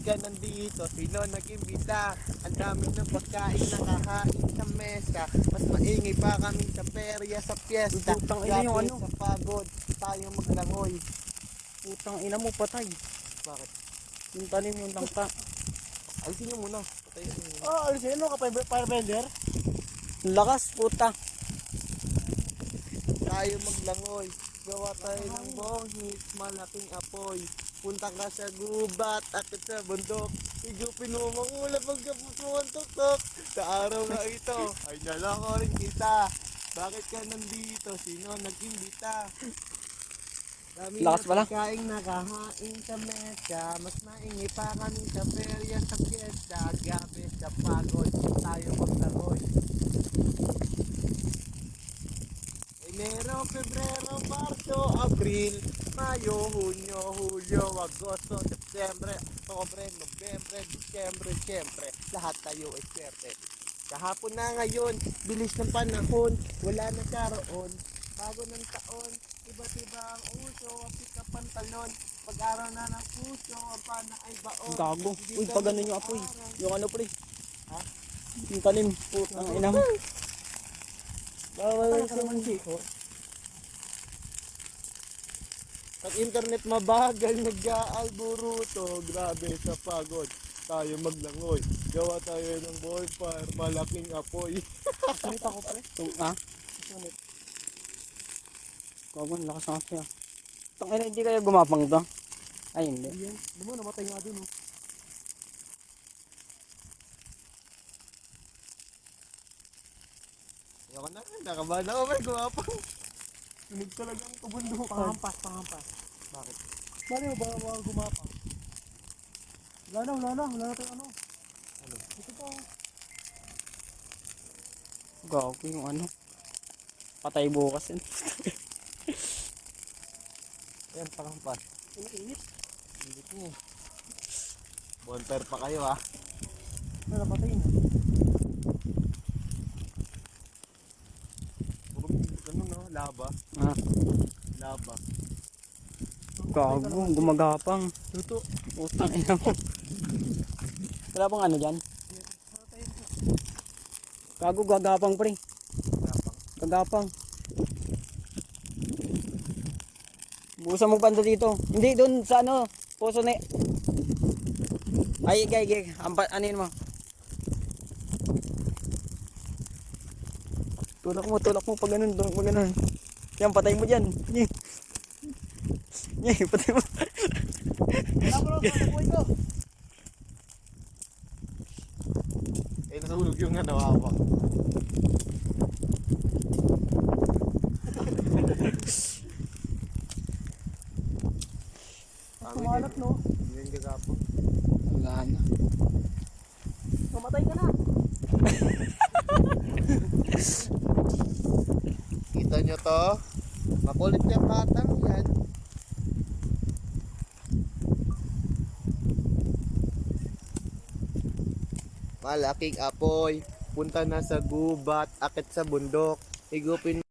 ka nandito? Sino nag-imbita? Ang dami ng pagkain nakahain sa mesa. Mas maingay pa kami sa perya sa piyesta. Putang ina yung Gabi ano. sa pagod, tayo maglangoy. Putang ina mo, patay. Bakit? Yung tanim yung tangka. Alisin nyo muna. Patayin nyo muna. Oh, alisin mo ka firebender. Lakas, puta. Tayo maglangoy. Gawa tayo ng bongis, malaking apoy. Punta ka sa gubat, akit sa bundok. Higupin mo mangulap magkaputuan tuktok. Sa araw na ito, ay naloko rin kita. Bakit ka nandito? Sino nag-imbita? Dami Lakas na pala. pagkain nakahain sa mesa. Mas maingi pa kami sa perya sa fiesta. Gabi sa pagod, tayo maglangoy. Enero, Febrero, Marso, Abril, Mayo, Hunyo, Hulyo, Agosto, Septembre, Oktubre, Nobyembre, Disyembre, Siyempre, lahat tayo ay swerte. Kahapon na ngayon, bilis ng panahon, wala na karoon. Bago ng taon, iba't iba ang uso, pika pantalon. Pag-araw na ng puso, ang pana ay baon. Gago. Hindi Uy, ka pag ganun yung apoy. araw. Yung ano, pre. Ha? Yung tanim. Putang ina mo. Bawal sa mansiko. Pag internet mabagal, nag-aalburuto. Grabe sa pagod. Tayo maglangoy. Gawa tayo ng bonfire, malaking apoy. Sunit ako pre. Ha? Sunit. Gago, lakas na kasi. Tang ina, hindi kayo gumapang to. Ay, hindi. Ayan. Di mo namatay nga dun oh. Ayoko na, nakabahan ako, may gumapang. Sunog talagang kabundukan. Panghampas. Bakit? Mali mo ba gumapang? Wala na tayo ano. Ano? Ito pa oh. Gago yung ano. Patay bukas yun. Ayan, pakampas. Init. Hindi niya. Bonfire pa kayo ha. Ano napatay na? Ano no? Laba. Ha? Laba. Gago, gumagapang. Luto. Putang ina mo. Wala bang ano dyan? Gago, gagapang pre. Lapang. Gagapang. Busa mo banda dito. Hindi, doon sa ano, puso na. Ay, gay. Anin mo. Tulak mo pag ganun, pag ganun. Yan, patay mo dyan. Patay mo. Wala ko lang sa buhay ko. Eh, nasunog yung ano, hawak. Kumalat no. Hindi yung gagapang. Wala na. Mamatay ka na. Kita nyo to? Makulit yung batang yan. Malaking apoy. Punta na sa gubat, akit sa bundok. Higupin